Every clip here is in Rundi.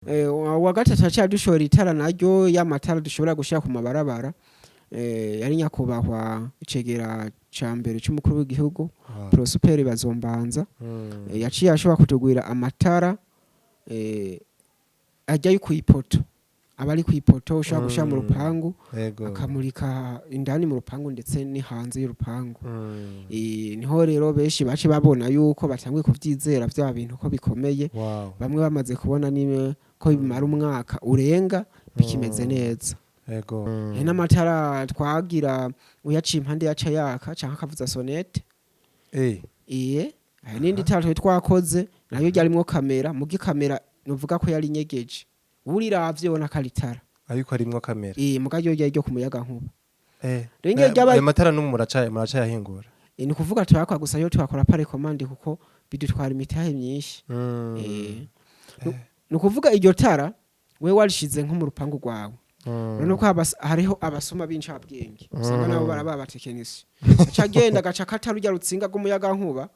wa gatatu acha dushora itara naryo y'amatara dushobora gushira ku mabarabara yari nyakubahwa icegera ca mbere c'umukuru w'igihugu Prosper Bazombanza yaciye ashobora kutugwira amatara ajya kwipoto abari kwipoto ushaka gushira mu rupangu akamurika indani mu rupangu ndetse ni hanze y'urupangu niho rero beshi bace babona yuko batangwe kuvyizera vya bintu ko bikomeye bamwe bamaze kubona nime ko bimara umwaka urenga bikimeze neza yego n'amatara twagira uyaciye impande yaca yaka canka akavuza sonete nindi tara twakoze nayo ryarimwo kamera mugi kamera nuvuga ko yari nyegeje uriravye ubona kalitara ariko harimwo kamera mugaryo ryo kumuyaga nkuba ayo matara muraca yahingura ni kuvuga twakwa gusa yo twakora pare commande kuko bidutwara imitahe myinshi ni kuvuga iryo tara we warishize nko mu rupangu rwawe none ko hariho abasoma b'incabwenge usanga nabo baraba tekinisi aca genda gaca katarujya rutsinga rw'umuyaga nkuba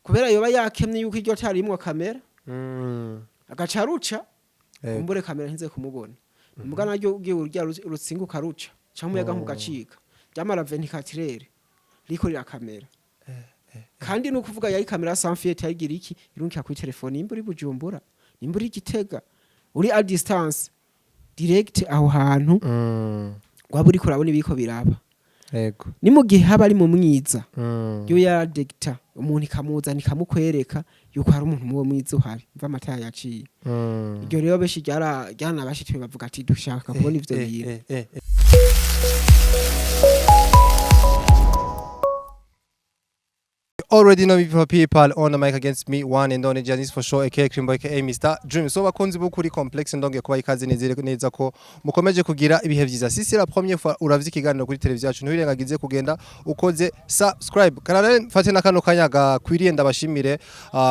kubera yoba yakemye yuko iryo tara rimwe kamera agaca ruca umbure kamera ntize kumubona muga naryo ugiye urya rutsinga ukaruca cyangwa umuyaga nkuba gacika ryamara 24 heures riko rira kamera kandi no kuvuga yari kamera sans filtre yagira iki irunka ku telefone imburi bujumbura imburi gitega uri a distance direct aho hantu waburi kurabona ibiko biraba yego ni mu gihe haba ari mu mwiza yo ya dicta umuntu ikamuza nikamukwereka yuko hari umuntu muwo mwiza uhari mva amatara yaciye iryo rero beshi ryana bashitwe bavuga ati dushaka kubona ivyo bintu already know people on the mic against me one and only Janice for sure aka Krimbo aka Mr Dream so bakunzi b'ukuri complex ndonge kuba ikaze neza ko mukomeje kugira ibihe vyiza sisi la première fois uravye ikiganiro kuri televiziyo yacu ntibirengagize kugenda ukoze subscribe kanale fate na kano kanyaga kwiriye ndabashimire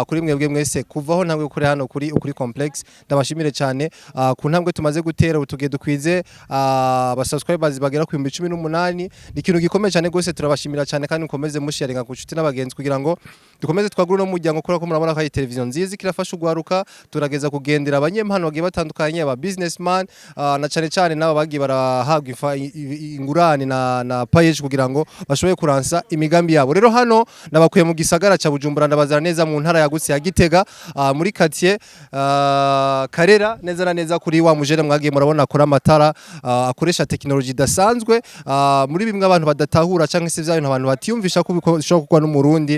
kuri mwebwe mwese kuvaho ntambwe kuri hano kuri ukuri complex ndabashimire cyane ku ntambwe tumaze gutera utugiye dukwize aba subscribers bagera ku 18 ni ikintu gikomeye cyane gose turabashimira cyane kandi mukomeze musharinga ku nshuti n'abagenzi kugira ngo dukomeze twagura no mujyango kora ko murabona ko iyi televiziyo nziza kirafasha ugwaruka turageza kugendera abanyempano bagiye batandukanye aba businessman na cyane nabo bagiye barahagwa ingurane na PAAEJ kugira ngo bashoboye kuransa imigambi yabo rero hano nabakuye mu gisagara ca Bujumbura ndabazana neza mu ntara yagutse ya Gitega muri quartier Karera neza na neza kuri wa mujere mwagiye murabona akora amatara akoresha technology dasanzwe muri bimwe abantu badatahura canke se vy'abantu abantu batiyumvisha ko bishobora kugwa no mu Burundi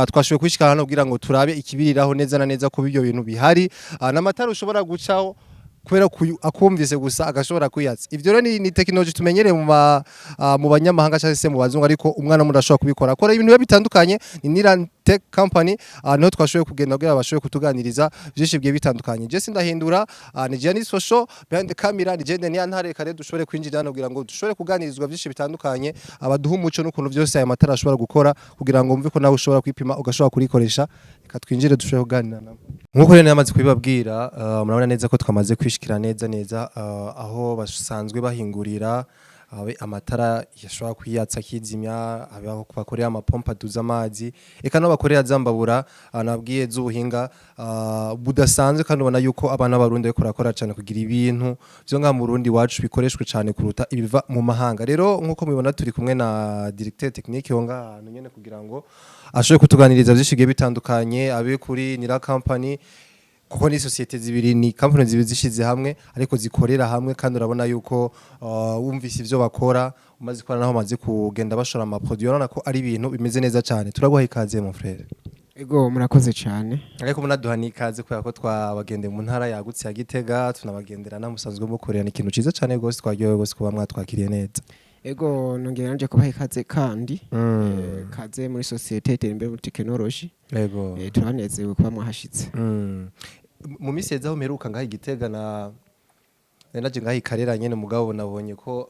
twashoboye kwishikana hano kugira ngo turabe ikibiriraho neza na neza ko ibyo bintu bihari n'amatara ushobora gucaho kubera akumvise gusa agashobora kwiyatsa ivyo rero ni technology tumenyereye mu banyamahanga cyangwa se mu bazungu ariko umwana murashobora kubikora akora ibintu bitandukanye ni Niran Tech Company no twashoboye kugenda kugira bashoboye kutuganiriza byinshi bigiye bitandukanye je sindahindura ni Janice Social behind the camera ni Jende Ntare kare dushobore kwinjira hano kugira ngo dushobore kuganirizwa byinshi bitandukanye abaduha umuco n'ukuntu byose aya matara ashobora gukora kugira ngo mve ko nawe ushobora kwipima ugashobora kurikoresha reka twinjire dushobore kuganira nabo nkuko rero namaze kubibabwira murabona neza ko twamaze kwishikira neza aho basanzwe bahingurira amatara yashobora kwiyatsa kizimya abaho bakorera amapompa duza amazi eka no bakorera zambabura nabwiye z'ubuhinga budasanzwe kandi ubona yuko abana b'abarundi bako rakora cyane kugira ibintu byo nga mu Burundi wacu bikoreshwe cyane kuruta ibiva mu mahanga rero nkuko mubibona turi kumwe na directeur technique yonga ahantu nyene kugira ngo ashobore kutuganiriza byinshi bitandukanye abe kuri Nira company kuko ni societe zibiri ni company zibiri zishize hamwe ariko zikorera hamwe kandi urabona yuko wumvise ivyo bakora umaze gukora naho maze kugenda bashora ama produit urabona ko ari ibintu bimeze neza cyane turaguha ikaze mon frère ego murakoze cyane ariko munaduha ni ikaze kubera ko twabagende mu ntara yagutse ya Gitega tunabagendera namusanzwe mukorera ni kintu ciza cyane gose twaryoye gose kuba mwatwakiriye neza ego nongera nanje kubaha ikaze kandi kaze muri societe imbere mu technology ego turanezewe kuba mwahashitse mu miseze aho meruka ngaho Gitega naje ngaho Karera nyene mugabo nabonye ko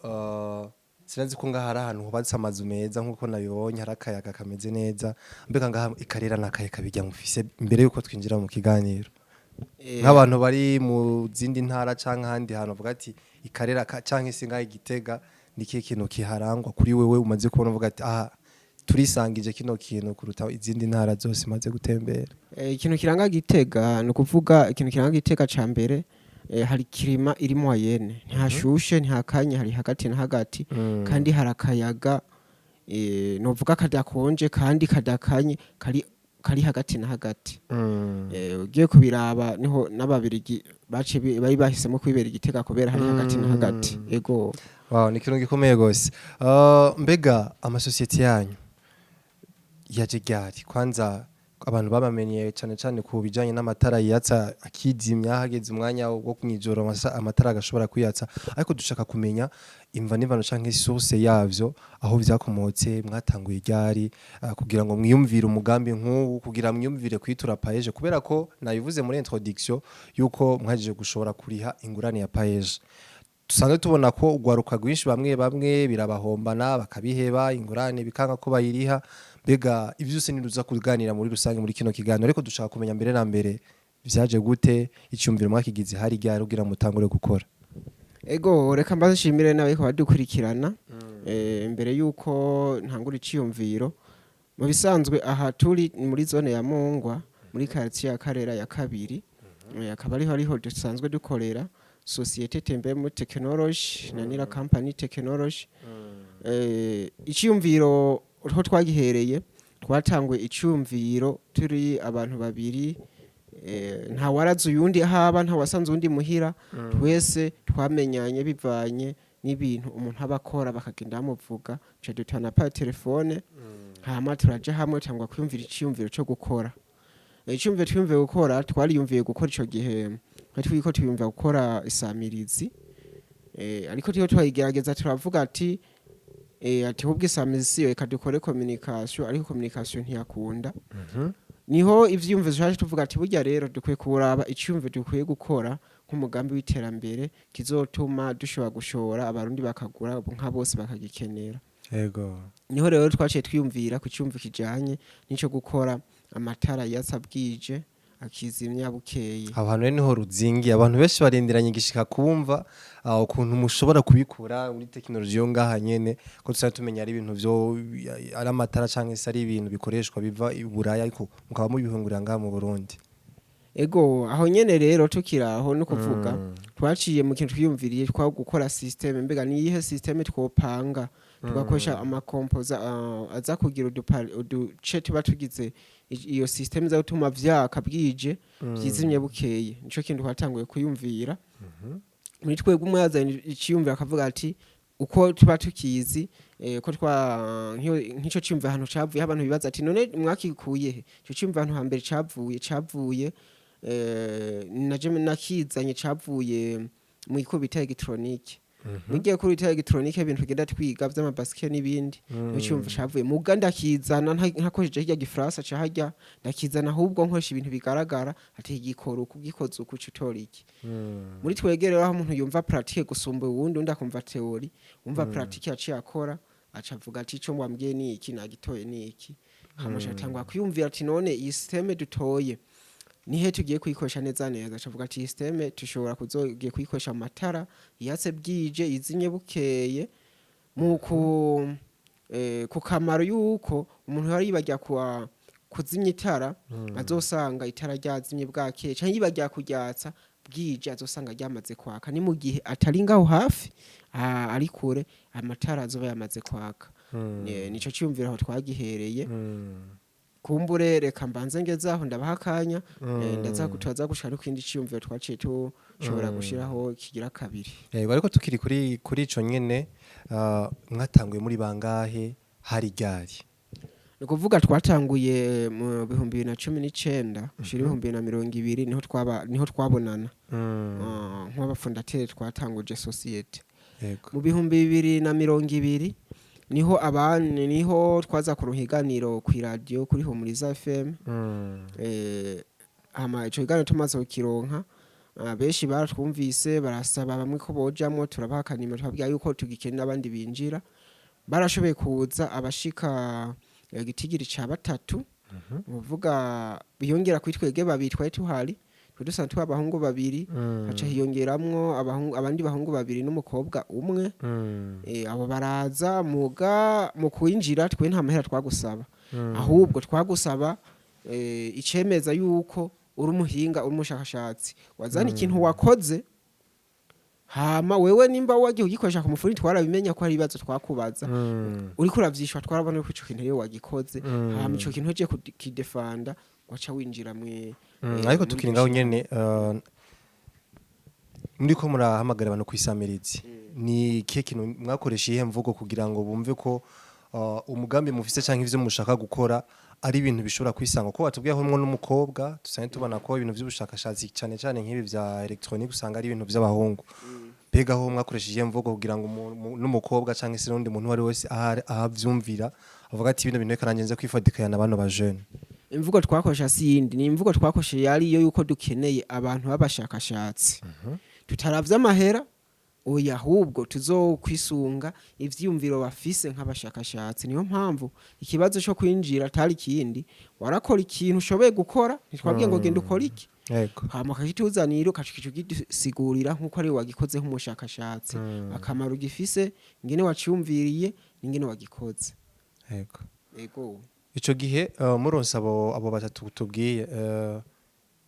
sinazi ko ngaho hari ahantu hubatse amazu meza nkuko nabibonye hari akayaga kameze neza mbega ngaho Karera nakayaga bijya mufise imbere yuko twinjira mu kiganiro nk'abantu bari mu zindi ntara canke handi hantu bavuga ati Karera canke se ngaho Gitega niki kintu kiharangwa kuri wewe umaze kubona uvuga ati aha turisangije kino kintu kuruta izindi ntara zose maze gutembera ikintu kiranga Gitega no kuvuga ikintu kiranga Gitega ca mbere hari kirima iri moyenne ntihashushe ntihakanye hari hagati na hagati kandi harakayaga novuga kadakonje kandi kadakanye kari hagati na hagati ugiye kubiraba niho n'ababirigi bace bari bahisemo kwibera igitega kubera hari hagati na hagati ego wow ni kintu gikomeye gose mbega amasosiyete yanyu yaje ryari kwanza abantu babamenye cyane ku bijanye n'amatara yatsa akizimya hageze umwanya wo kumwijoro amatara agashobora kuyatsa ariko dushaka kumenya imva n'ivano canke source yavyo aho vyakomotse mwatanguye ryari kugira ngo mwiyumvire umugambi nk'ubu kugira mwiyumvire kwitura PAAEJ kubera ko nabivuze muri introduction yuko mwajije gushobora kuriha ingurane ya PAAEJ tusanzwe tubona ko ugwaruka rwinshi bamwe birabahombana bakabiheba ingurane bikanga ko bayiriha bega ivyose niruza kuganira muri rusange muri kino kiganiro ariko dushaka kumenya mbere na mbere vyaje gute icyumviro mwakigize hari ryari kugira mutangure gukora ego reka mbaze nshimire nawe ko badukurikirana mbere yuko ntangura iciyumviro mu bisanzwe aha turi muri zone ya Mungwa muri quartier ya Karera ya kabiri akaba ariho dusanzwe dukorera societe Tembemo Technology na Nira Company Technology iciyumviro ho twagihereye twatangwe icumviro turi abantu babiri nta warazu uyundi haba nta wasanze undi muhira twese twamenyanye bivanye n'ibintu umuntu abakora bakagenda bamuvuga cyo dutana pa telefone hama turaje hamwe cyangwa kwiyumvira iciyumviro cyo gukora iciyumviro twiyumviye gukora twariyumviye gukora ico gihe twiko twiyumva gukora isamirizi ariko tiyo twayigerageza turavuga ati ati hubwe samirizi reka dukore communication ariko communication ntiyakunda niho ivyumviro cyaje tuvuga ati burya rero dukwiye kuraba iciyumviro dukwiye gukora nk'umugambi w'iterambere kizotuma dushobora gushora abarundi bakagura nka bose bakagikenera yego niho rero twaciye twiyumvira ku cyumviro kijanye nico gukora amatara yasabwije akizimya bukeye abantu niho ruzingi abantu benshi barenderanye gishika kumva ukuntu mushobora kubikura muri technology yo ngaha nyene ko tusa tumenya ari ibintu byo ari amatara canke se ari ibintu bikoreshwa biva iburaya ariko mukaba mubihungurira ngaha mu Burundi ego aho nyene rero tukiraho no kuvuga twaciye mu kintu twiyumviriye twa gukora system mbega ni ihe system twopanga tugakoresha amakompoza aza kugira uduce tuba tugize iyo system za gutuma vyaka bwije byizimye bukeye nico kintu twatanguye kuyumvira muri twebwe umwazanye iciyumvira akavuga ati uko tuba tukizi ko nk'ico cyumva ahantu cavuye abantu bibaza ati none mwakikuye he ico cyumva ahantu hambere cavuye naje nakizanye cavuye mu ikubita electronique mugiye kuri electronique ibintu tugenda twiga vy'amabasike n'ibindi cyumva cavuye mu Uganda kizana ntakojeje hirya gifrasa cahajya ndakizana ahubwo nkoresha ibintu bigaragara ati igikoro kugikoza ukucitoriki muri twegerera aho umuntu yumva pratique gusumba uwundi ndakumva theory umva pratique yaciye akora acavuga ati ico mwambwiye ni iki nagitoye ni iki hamusha tangwa kwiyumvira ati none iyi systeme dutoye nihe tugiye kuyikoresha neza acavuga ati systeme tushobora kuzogiye kuyikoresha amatara yatse bwije izinye bukeye muko ku kamaro yuko umuntu yari yibajya kuzimya itara azosanga itara ryazimye bwakeye cyangwa yibajya kuryatsa bwije azosanga ryamaze kwaka ni mu gihe atari ngaho hafi ari kure amatara azoba yamaze kwaka nico cyumvira aho twagihereye kumbure reka mbanze ngezaho ndabahakanya ndaza kutwaza gushaka kwindi cyumviro twaciye tushobora gushiraho kigira kabiri yego ariko tukiri kuri ico nyene mwatanguye muri bangahe hari ryari nukuvuga twatanguye mu 2019 ushira 2020 niho twabonana nk'abafondateur twatanguje societe mu 2020 niho twaza ku ruhiganiro ku radio kuri Humuriza FM ico kiganiro tumaze kukironka benshi baratwumvise barasaba bamwe ko bojamwo turabahakanira twabwiye yuko tugikenera abandi binjira barashoboye kuza abashika gitigiri ca batatu uvuga biyongera kwitwege babitwaye tuhari dusanzwe twabahungu babiri haca hiyongeramwo abandi bahungu babiri n'umukobwa umwe abo baraza mu kwinjira twe nta mahera twagusaba ahubwo twagusaba icemeza yuko uri umuhinga uri umushakashatsi wazana ikintu wakoze hama wewe nimba wagiye ugikoresha ku mufuri twarabimenya ko hari ibibazo twakubaza uriko uravyishwa twarabona ko ico kintu rero wagikoze hama ico kintu je kidefanda waca winjira mwe ariko tukiri ngaho nyene muriko murahamagara abantu kwisamirizi ni kihe kintu mwakoresha ihe mvugo kugira ngo bumve ko umugambi mufise canke ivyo mushaka gukora ari ibintu bishobora kwisanga ko batubwiye aho n'umukobwa tusanye tubona ko ibintu by'ubushakashatsi cyane cyane nk'ibi vya electronique usanga ari ibintu by'abahungu bega aho mwakoresheje mvugo kugira ngo n'umukobwa canke se n'undi muntu wari wese ahavyumvira avuga ati ibintu bintu karangenze kwifadikana abantu ba jeune imvugo twakoresha sindi ni imvugo twakoresheje yari yo yuko dukeneye abantu babashakashatsi tutaravye amahera oya ahubwo tuzokwisunga ivyumviro bafise nk'abashakashatsi niyo mpamvu ikibazo cyo kwinjira atari kindi warakora ikintu ushoboye gukora ntitwabwiye ngo genda ukora iki yego hama kakituzanira ukacikico gisigurira nkuko ari wagikoze nk'umushakashatsi akamaro gifise ngene waciyumviriye n'ingene wagikoze yego ico gihe muronse abo batatu tubwiye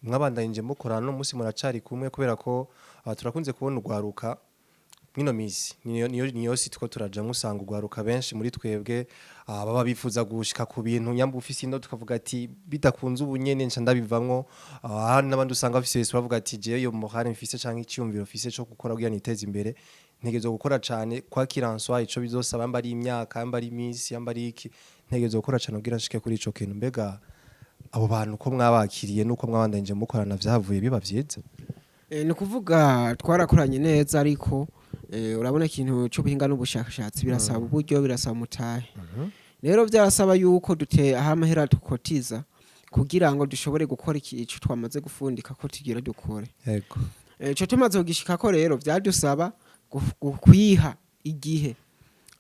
mwabandanyije mukorana no musi muracari kumwe kubera ko turakunze kubona ugwaruka mwino misi niyo sitwo turaja musanga ugwaruka benshi muri twebwe baba bifuza gushika ku bintu nyamba ufise indo tukavuga ati bidakunze ubunyene nca ndabivamwo n'abandi usanga bafise bavuga ati je yo muhari mfise canke icyumviro mfise cyo gukora kugira niteze imbere ntegezo gukora cane kwa kiranswa ico bizosaba mbari imyaka mbari imisi mbari iki ntegezo gukora cane kugira nshike kuri ico kintu mbega abo bantu ko mwabakiriye nuko mwabandanyije mukorana vyavuye biba vyiza ni kuvuga twarakoranye neza ariko urabona ikintu cyo buhinga n'ubushakashatsi birasaba uburyo birasaba mutahe rero byarasaba yuko dute ahamahera dukotiza kugira ngo dushobore gukora ikico twamaze gufundika ko tugira dukore yego ico tumaze kugishika ko rero byadusaba kwiha igihe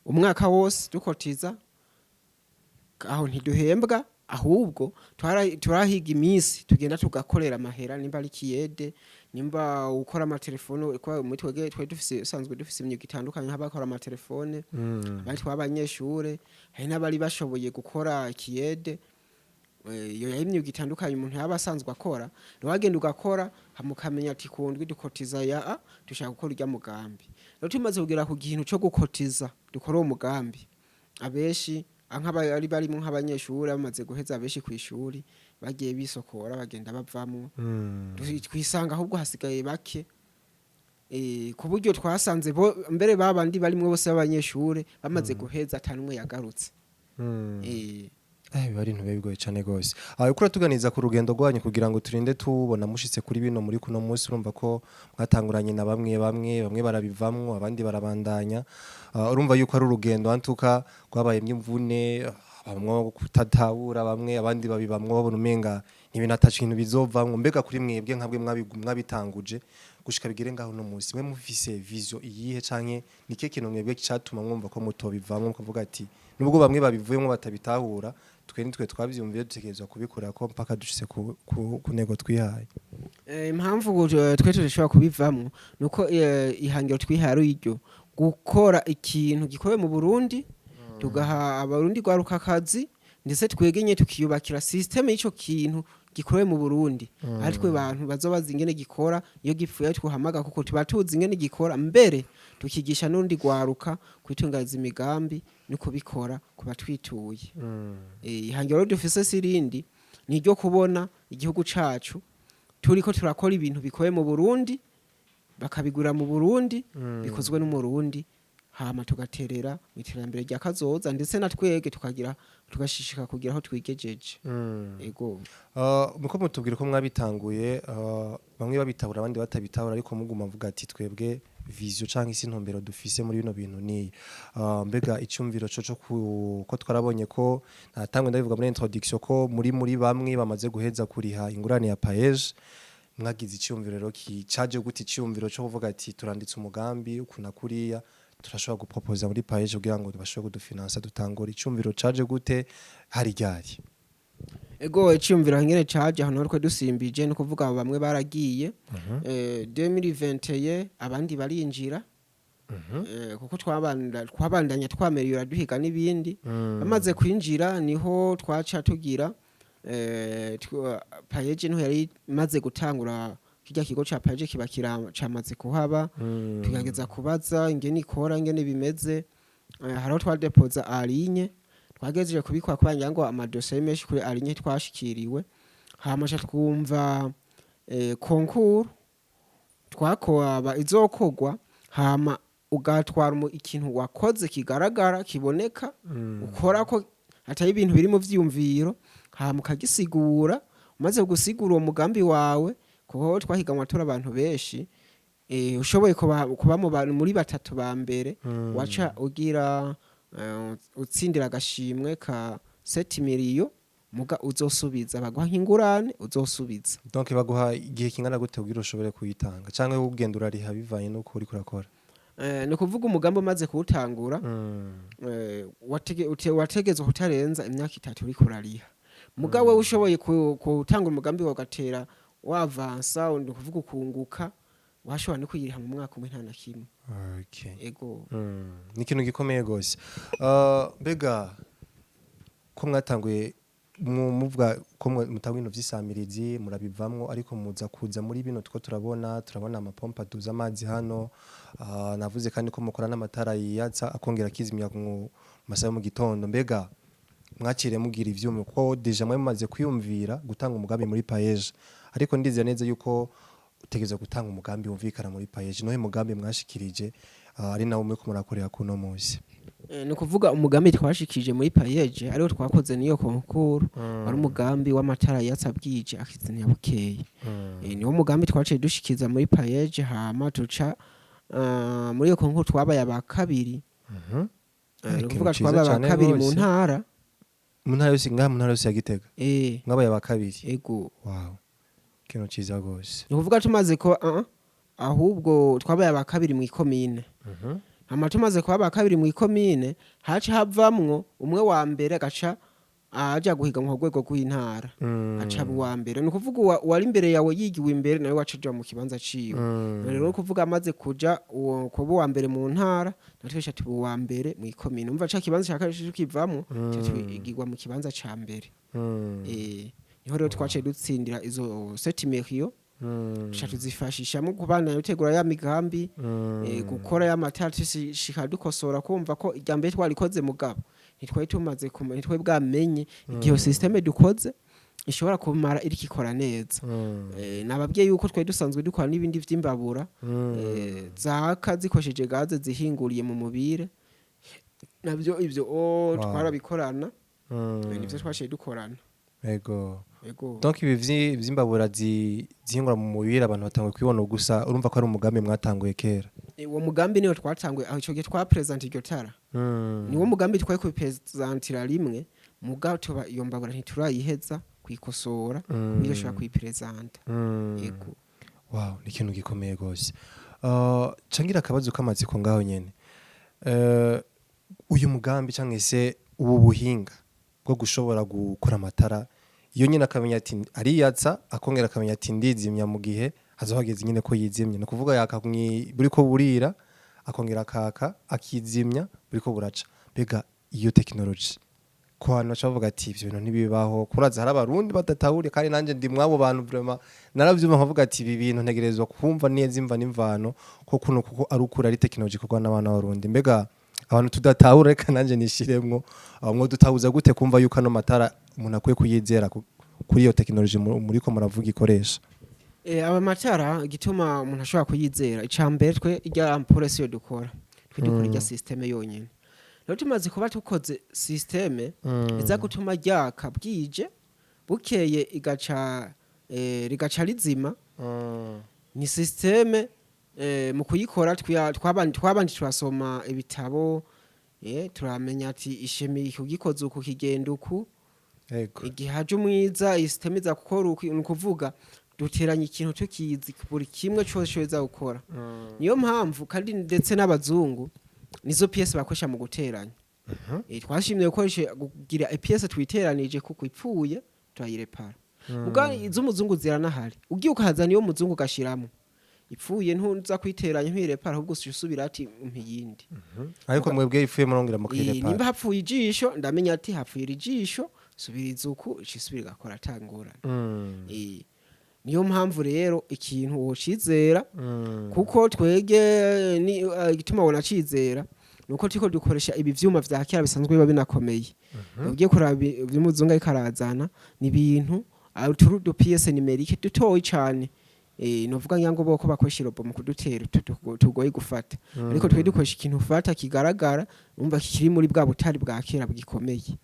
umwaka wose dukotiza aho ntiduhembwa ahubwo turahiga iminsi tugenda tugakorera amahera nimba ari kiyede nimba ukora amatelefone kwa mutwege twe dufise sanzwe dufise imyuga itandukanye nk'abakora amatelefone bari twabanyeshure hari n'abari bashoboye gukora kiyede iyo y'imyuga itandukanye umuntu yaba asanzwe akora wagenda ugakora hamukamenya ati kundwi dukotiza ya dushaka gukora irya mugambi rero tumaze kugira ku gihintu cyo gukotiza dukora uwo mugambi abeshi nk'abari barimo nk'abanyeshuri bamaze guheza abeshi ku ishuri bagiye bisokora bagenda bavamwo twisanga ahubwo hasigaye bake ku buryo twasanze mbere babandi barimwe bose b'abanyeshuri bamaze guheza atanumwe yagarutse bari ntube bigoye cyane gose ukura tuganiza ku rugendo rwanyu kugira ngo turinde tubona mushitse kuri bino muri kuno munsi urumva ko mwatanguranye na bamwe barabivamwo abandi barabandanya urumva yuko ari urugendo antuka rwabaye imvune bamwe kutatahura bamwe abandi babibamwo babona umenga n'ibintu atacu ibintu bizovamwo mbega kuri mwebwe nkabwe mwabitanguje gushika bigire ngaho no munsi mwe mufise vision iyihe canke nike kintu mwebwe cyatuma mwumva ko mutobivamwo mukavuga ati nubwo bamwe babivuyemo batabitahura twe nitwe twavyumviye dutekerezwa kubikora ko mpaka dushitse ku nego twihaye impamvu twe turashobora kubivamwo nuko ihangiro twihaye iryo gukora ikintu gikowe mu Burundi tugaha abarundi gwaruka akazi ndetse twegenye tukiyubakira system y'ico kintu gikowe mu Burundi ari twe bantu bazobaza ingene gikora iyo gipfuye twahamaga kuko tuba tuzi ingene gikora mbere tukigisha n'undi gwaruka kwitunganya imigambi no kubikora kuba twituye ihangiro dufise sirindi ni ryo kubona igihugu cacu turiko turakora ibintu bikowe mu Burundi bakabigura mu Burundi bikozwe no mu Burundi hama tugaterera mu iterambere rya kazoza ndetse na twege tugashishika kugira aho twigejeje ego muko mutubwira ko mwabitanguye bamwe babitabura abandi batabitabura ariko muguma mvuga ati twebwe vision canke isi ntombero dufise muri bino bintu ni mbega icyumviro cyo ko twarabonye ko natangwe ndabivuga muri introduction ko muri bamwe bamaze guheza kuriha ingurane ya PAAEJ mwagize icyumviro rero kicaje guti icyumviro cyo kuvuga ati turanditse umugambi ukuna kuriya turashobora gupropoza muri PAAEJ kugira ngo bashobore kudufinansa dutangura icyumviro caje gute hari ryari ego icyumviro ngene caje hano rwo dusimbije no kuvuga bamwe baragiye 2021 abandi barinjira kuko twabandanya twameriyura duhiga nibindi bamaze kwinjira niho twaca tugira PAAEJ no yari maze gutangura kijya kigo ca PAAEJ kiba camaze kuhaba tukageza kubaza ingene ikora ingene bimeze hariho twadepoza arinye twagejeje kubikwa kubanya ngo amadosiye menshi kuri arinye twashikiriwe hamasha twumva konkuru twakoba izokogwa hama ugatwara ikintu wakoze kigaragara kiboneka ukora ko atari ibintu biri mu vyumviro hama ukagisigura umaze gusigura uwo mugambi wawe kuko twahiganwa tura abantu benshi ushoboye kuba mu bantu muri batatu ba mbere waca ugira utsindira agashimwe ka 7 miliyo muga uzosubiza baguha nk'ingurane uzosubiza donc baguha igihe kingana gute kugira ushobore kuyitanga canke ugenda urariha bivanye nuko uri kurakora no kuvuga umugambi umaze kuwutangura wategezwe kutarenza imyaka 3 uri kurariha muga we ushoboye kutanga umugambi wagatera wavansa undi kuvuga ukunguka washobora no kuyiriha mu mwaka umwe nta na kimwe okay ego ni ikintu gikomeye gose mbega ko mwatanguye muvuga ko mutangwa ibintu vy'isamirizi murabivamwo ariko muza kuza muri bino tuko turabona amapompa duza amazi hano navuze kandi ko mukora n'amatara yatsa akongera kizimya mu masaha mu gitondo mbega mwakire mugira ivyuma ko deja mwe mumaze kwiyumvira gutanga umugambi muri PAAEJ ariko ndizera neza yuko utegeza gutanga umugambi wumvikana muri PAAEJ nohe mugambi mwashikirije ari nawo mwe ko murakorera kuno munsi no kuvuga umugambi twashikije muri PAAEJ ariho twakoze niyo konkuru ari umugambi w'amatara yatsabwije akizanya bukeye niwo mugambi twaciye dushikiza muri PAAEJ hama tuca muri iyo konkuru twabaye abakabiri no kuvuga twabaye abakabiri mu ntara yose mu ntara yose ya Gitega mwabaye abakabiri ego wow kino ciza gose no kuvuga tumaze ko ahubwo twabaye abakabiri mu ikomine hama tumaze kuba abakabiri mu ikomine haca havamwo umwe wa mbere gaca aja guhiga mu rwego rw'intara aca wa mbere no kuvuga wari imbere yawe yigiwe imbere nawe wacaje mu kibanza ciwe rero kuvuga amaze kuja kuba wa mbere mu ntara natwesha tubu wa mbere mu ikomine umva ca kibanza cyakashije kivamwo cyigirwa mu kibanza ca mbere niho rero twaciye dutsindira izo 7 miliyo tuzifashisha mu kubana utegura ya migambi gukora ya matatu shika dukosora kumva ko ijambe twarikoze mugabo nitwaye tumaze kuma nitwe bwamenye igihe systeme dukoze ishobora kumara iri kikora neza nababwiye yuko twaye dusanzwe dukora n'ibindi vy'imbabura zaka zikosheje gaze zihinguriye mu mubire nabyo ivyo twarabikorana nivyo twashiye dukorana ego donc ibi vy'imbabura zihingura mu mubiri abantu batangwe kwibona gusa urumva ko ari umugambi mwatanguye kera uwo mugambi niyo twatanguye aho cyo gihe twa present iryo tara niwo mugambi twaye ku presentira rimwe muga tuba iyo mbabura ntiturayiheza kwikosora kuburyo shaka kwipresenta yego wow ni ikintu gikomeye gose cangira akabazo k'amatsiko ngaho nyene uyu mugambi cyangwa se ubu buhinga bwo gushobora gukora amatara iyo nyine akamenya ati ariyatsa akongera akamenya ati ndizimya mu gihe azohageze nyine ko yizimye no kuvuga yakamwi buri ko burira akongera akaka akizimya buri ko buraca bega iyo technology ko hano cavuga ati ivyo bintu ntibibaho kuraza hari abarundi batatahuri kandi nanje ndi mwabo bantu vraiment naravyumva nkavuga ati ibi bintu ntegerezwa kumva neza imva n'imvano ko kuno kuko ari ukuri ari technology kugwa n'abana b'abarundi mbega abantu tudatahura reka nanje nishiremwo mwo dutahuza gute kumva yuko ano matara umuntu akwiye kuyizera kuri iyo technology muri ko muravuga ikoresha aba matara gituma umuntu ashobora kuyizera icambere twe irya ampulse yo dukora twe dukora irya systeme yonyene rero tumaze kuba tukoze systeme iza gutuma ryaka bwije bukeye rigaca rizima ni systeme mu kuyikora twabandi turasoma ibitabo turamenya ati ishemi kugikoza uku kigenda uku igihe haje umwiza systeme za gukora ukuvuga duteranya ikintu tukizi buri kimwe cyose za gukora niyo mpamvu kandi ndetse n'abazungu nizo pièce bakoresha mu guteranya twashimye gukoresha kugira pièce twiteranije kuko ipfuye turayirepara ubwo iz'umuzungu ziranahari ugiye ukahazana iyo muzungu gashiramo ipfuye ntuza kwiteranya ntwirepara ahubwo usubira ati mpiyindi ariko mwebwe ifuye murongera mu kwirepara nimba hapfuye ijisho ndamenya ati hapfuye ijisho subiriza uku cisubira gakora tangora niyo mpamvu rero ikintu wocizera kuko twege ni igituma wona cizera nuko tiko dukoresha ibi vyuma vya kera bisanzwe biba binakomeye ugiye kuraba vy'umuzungu ikarazana ni ibintu turu do pièce numérique dutoyi cyane novuga nyango boko bakoresha robo mu kudutera tugoye gufata ariko twe dukoresha ikintu ufata kigaragara umva kiri muri bwa butari bwa kera bwikomeye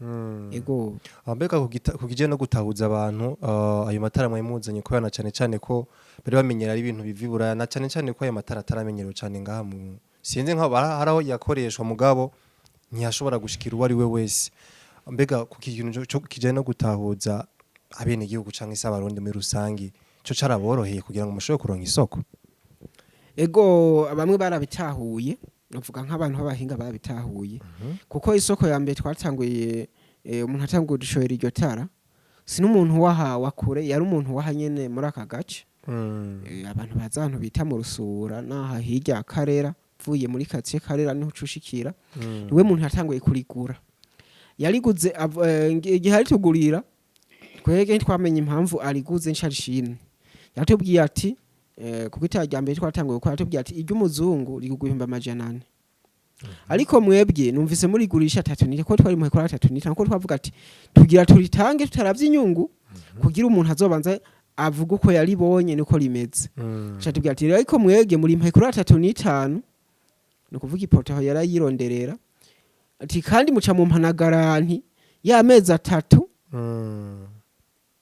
ego ambeka kugije no gutahuza abantu ayo matara mwimuzanye ko yana cyane ko bari bamenyera ari ibintu bivibura na cyane ko ayo matara ataramenyerewe cyane ngaha mu sinzi nka haraho yakoreshwa mugabo ntiyashobora gushikira uwo ari we wese mbega kukintu cyo kijanye no gutahuza abene igihugu canke isabarundi muri rusangi cyo caraboroheye kugira ngo mushobore kuronka isoko ego bamwe barabitahuye novuga nk'abantu b'abahinga barabitahuye kuko isoko ya mbere twatanguye umuntu atanguye dushoyera iryo tara si n'umuntu wahawa kure yari umuntu wahanyene muri aka gace abantu bazantu bita mu rusura naha hirya akarera vuye muri quartier karera niho cushikira niwe muntu yatanguye kurigura yariguze igihe ari tugurira twege twamenye impamvu ariguze nsharishimwe yatubwiye ati kuko itajya mbere twatanguye ko yatubwiye ati iryo umuzungu rigugwihimba amajanane ariko mwebwe numvise muri gurisha 3 ko twari mu hekora 3 ko twavuga ati tugira turitange tutaravye inyungu kugira umuntu azobanza avuga uko yaribonye niko rimeze cyatubwiye ati ariko mwege muri mu hekora 3 no kuvuga ipoto aho yarayironderera ati kandi muca mu mpanagaranti y'amezi 3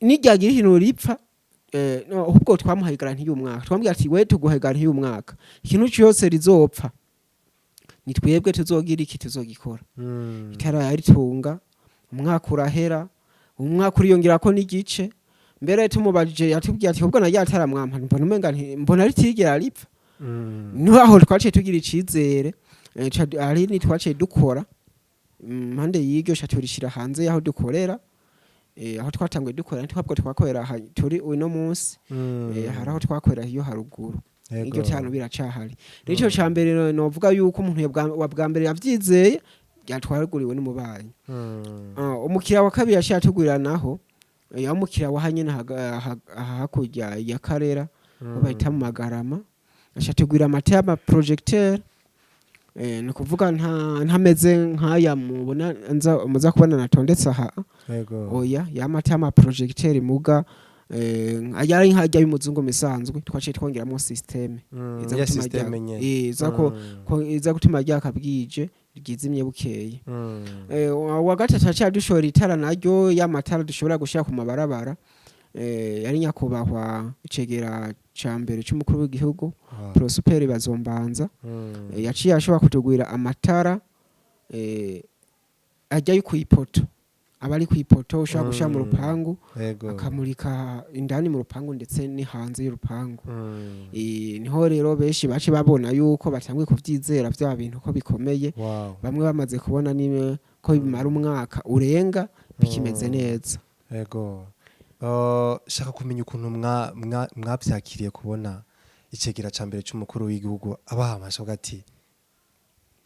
nijyagira ikintu ripfa ahubwo twamuhaye garanti y'umwaka twambwiye ati we tuguhe garanti y'umwaka ikintu cyose rizopfa ni twebwe tuzogira iki tuzogikora itara yaritunga umwaka urahera umwaka uriyongera ko n'igice mbere tumubajije yatubwiye ati ubwo najya ataramwampa mbona ritigera ripfa niho aho twaciye tugira icizere ari ni twaciye dukora mpande y'iryo turishira hanze yaho dukorera aho twatanguye dukora ntitwabwo twakorera turi uno munsi haraho twakorera iyo haruguru iryo cyane biracahari rero cyo mbere novuga yuko umuntu wa bwa mbere yavyizeye yatwaruguriwe n'umubanyi umukira wa kabiri yashatugurira naho ya umukira wa hanyene hakujya ya karera bahita mu magarama ashatugurira amatama projecteur ni kuvuga ntameze nk'aya mubona muza kubona natondetse aha oya yamatama projecteur muga ayari nkajya y'umuzungu misanzwe twaciye twongeramo systeme iza gutuma ryakabwije rigizimye bukeye wa gatatu acha dushora itara naryo y'amatara dushobora gushaka ku mabarabara yari nyakubahwa icegera cambere cy'umukuru w'igihugu Prosper bazombanza yaciye ashobora kutugwira amatara ajya kwipoto abari kwipoto ushaka gusha mu rupangu akamurika indani mu rupangu ndetse ni hanze y'urupangu niho rero beshi bace babona yuko batanguye kuvyizera bya bintu ko bikomeye bamwe bamaze kubona nimwe ko bimara umwaka urenga bikimeze neza yego shaka kumenya ukuntu mwabyakiriye kubona icegera cambere cy'umukuru w'igihugu abahamasha gati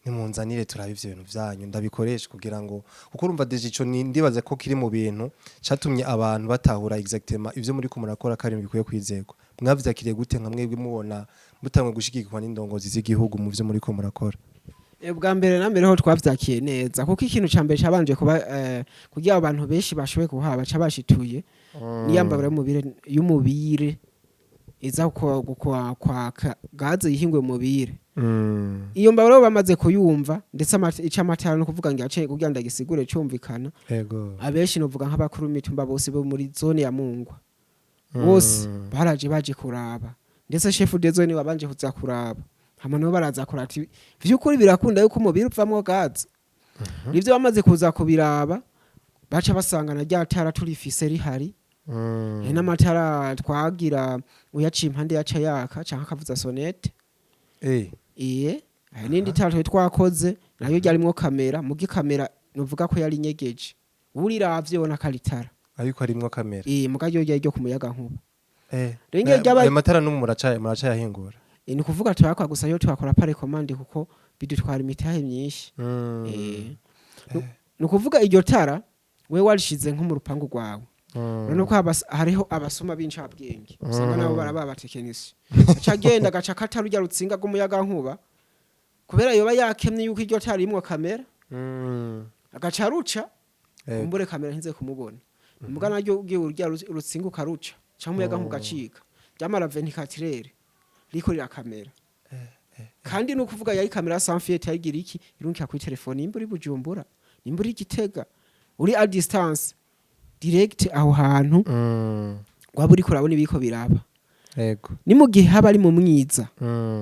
nimunzanire turabe ivyo bintu byanyu ndabikoresha kugira ngo kuko urumva deje ico ndibaza ko kiri mu bintu catumye abantu batahura exactement ivyo muri ko murakora kari bikwiye kwizegwa mwavyakiriye gute nka mwebwe mubona mutamwe gushigikirwa n'indongozi z'igihugu mu vyo muri ko murakora bwa mbere na mbere ho twavyakiye neza kuko ikintu cambere cabanje kuba kugira abantu benshi bashoboye kuhaba cabashituye niyambabura y'umubire iza kwa gaze yihingwe mubire iyo mbabura bamaze kuyumva ndetse icamatara no kuvuga ngo yaciye kugira ndagisigure cyumvikana yego abenshi novuga nk'abakuru mitumba bose bo muri zone ya Mungwa bose baje kuraba ndetse chef de zone wabanje kuza kuraba hamwe no baraza kurati vyukuri birakunda yuko umubiri upfamwo gaze nivyo bamaze kuza kubiraba baca basangana rya tara turifise rihari n'amatara twagira uyaciye impande yaca yaka canka kavuza sonete nindi tara twakoze nayo ryarimwo kamera mugi kamera nuvuga ko yari nyegeje uriravye ubona kalitara ariko arimwo kamera mugaryo ryo kumuyaga nkuba ayo matara no muraca yahingura ni kuvuga twakwa gusa yo twakora pare commande kuko bidutwara imitahe myinshi ni kuvuga iryo tara we warishize nko mu rupangu rwawe urabona ko hariho abasoma b'incabwenge usanga nabo barababatekenisi aca agenda agaca kata rujya rutsinga rw'umuyaga nkuba kubera yoba yakemye yuko iryo tarimwo kamera agaca ruca umbure kamera ntize kumubona muga naryo ugiye urya rutsinga ukaruca cyangwa umuyaga nkuba gacika ryamara 24 heures riko rira kamera kandi no kuvuga yari kamera sans filtre yagira iki irunka kuri telefone imburi bujumbura imburi gitega uri a distance direct aho hantu waba uri kurabona ibiko biraba yego ni mu gihe haba ari mu mwiza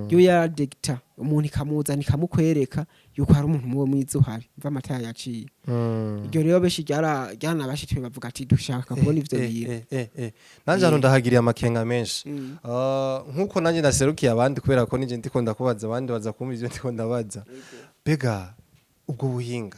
yo ya dicta umuntu ikamuza nikamukwereka yuko hari umuntu muwo mwiza uhari mva amataya yaciye iryo rero beshi ryana bashitwe bavuga ati dushaka kubona ivyo bintu nanje hano ndahagiriye amakenga menshi nkuko nanje naserukiye abandi kubera ko nije ndiko ndakubaza abandi baza kumva ivyo ndiko ndabaza bega ubwo buhinga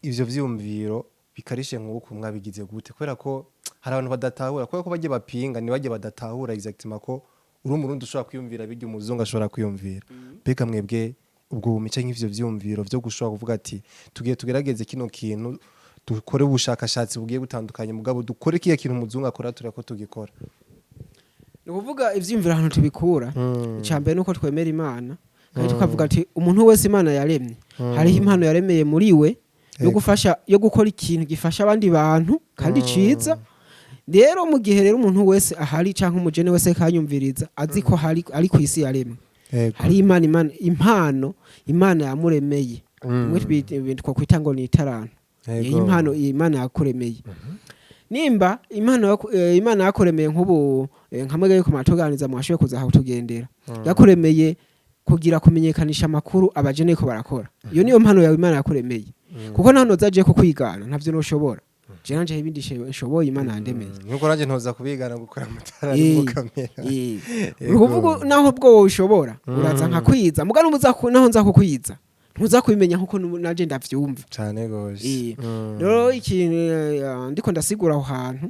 ivyo vyumviro bikarishe nk'uko mwabigize gute kubera ko hari abantu badatahura kubera ko bagiye bapinga ni bagiye badatahura exactement ko uri umurundi ushobora kwiyumvira bijya umuzungu ashobora kwiyumvira bega mwebwe ubwo bumice nk'ivyo vyumviro vyo gushobora kuvuga ati tugiye tugerageze kino kintu dukore ubushakashatsi bugiye butandukanye mugabo dukore kiya kintu umuzungu akora turi ko tugikora ni kuvuga ivyumviro ahantu tubikura icambere nuko twemera Imana kandi tukavuga ati umuntu wese Imana yaremye hariho impano yaremeye muri we yo gufasha yo gukora ikintu gifasha abandi bantu kandi ciza rero mu gihe rero umuntu wese ahari canke umujene wese kanyumviriza azi ko hari ari ku isi yaremye hari impano Imana yamuremeye mwe twitwa kwitango ni itarantu impano Imana yakuremeye nimba Imana yakuremeye nk'ubu nkamwe yo kumatoganiza mwashoye kuza aho tugendera yakuremeye kugira kumenyekanisha makuru abajene ko barakora iyo niyo mpano yawe Imana yakuremeye kuko nta nozaje ko kwigana ntavyo noshobora je nanje ibindi shoboye Imana yandemeye nuko nanje ntoza kubigana gukora amatara mu kamera uruvugo naho bwo ushobora uraza nka kwiza mugana umuza naho nza kukwiza ntuza kubimenya nkuko naje ndavyumva cyane gose rero ikintu ndiko ndasigura aho hantu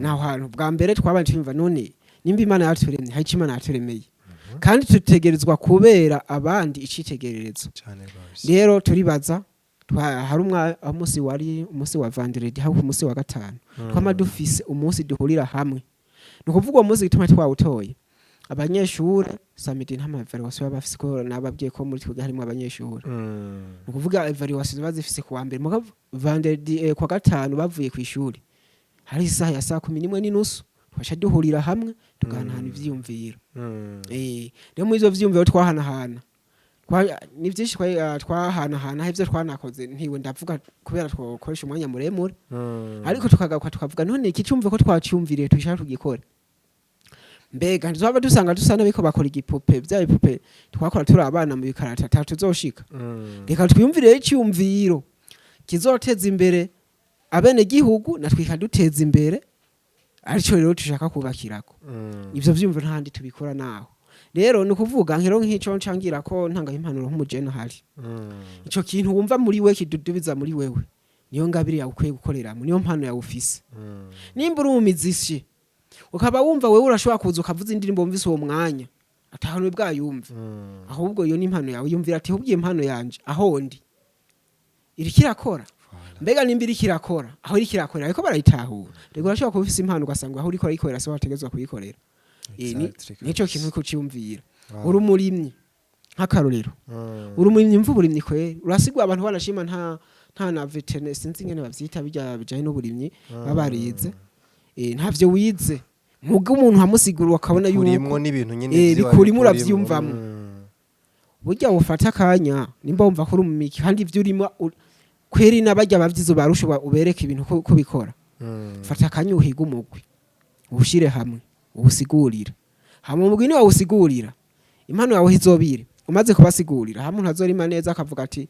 naho hantu bwa mbere twabanje twumva none nimba Imana yaturemye hari Imana yaturemeye kandi tutegerezwa kubera abandi icitegererezo cyane gose rero turibaza hari umunsi wa vendredi hawo umunsi wa gatanu twama dufise umunsi duhurira hamwe no kuvuga uwo munsi gituma twawutoye abanyeshure samedi ntamavarwasi bafise ko nababwiye ko muri twiga harimo abanyeshure no kuvuga evaluation bazifise ku wa mbere muga vendredi kwa gatanu bavuye ku ishuri hari isaha ya 11:30 twasha duhurira hamwe tuganahana ivyiyumviro rero mu izo vyiyumviro twahanahana ni byinshi twahanahana ivyo twanakoze ntiwe ndavuga kubera twakoresha umwanya muremure ariko tukagaruka tukavuga none iki cyumve ko twacyumviriye tushaka tugikora mbega ntizaba dusanga dusana biko bakora igipupe bya bipupe twakora turi abana mu bikarata tuzoshika reka twiyumvire icyumviro kizoteza imbere abene gihugu natwika duteza imbere arico rero tushaka kubakirako ivyo vyumviro ntandi tubikora naho rero ni kuvuga nkero nk'ico ncangira ko ntanga impanuro nk'umujene hari ico kintu wumva muri we kidudubiza muri wewe niyo ngabiri yawe ukwiye gukorera niyo mpano yawe ufise nimba uri umizishe ukaba wumva wewe urashobora kuza ukavuza indirimbo wumvise uwo mwanya atahano bwayumva ahubwo iyo ni impano yawe yumvira ati hubwiye impano yanje aho ndi iri kirakora mbega nimba iri kirakora aho iri kirakora ariko barayitahura rego urashobora kuba ufise impano ugasanga aho uri ko ayikorera so wategezwa kuyikorera nico kintu ko cyumvira uri umurimyi nk'akarorero uri umurimyi mvu burimyi kwere urasigwa abantu banashima nta na veterinary sinzi ngene bavyita bijanye n'uburimyi babarize ntavyo wize muga umuntu hamusigura akabona yuko urimwo n'ibintu nyine bikurimo uravyumvamo burya ufata akanya nimba wumva ko uri umumiki kandi ivyo urimo kweri nabajya bavyizo barusha ubereka ibintu ko bikora fata akanya uhiga umugwi ubushire hamwe ubusigurira hamwe umugwi ni wawusigurira impano yawe hizobire umaze kubasigurira hamwe ntazorima neza akavuga ati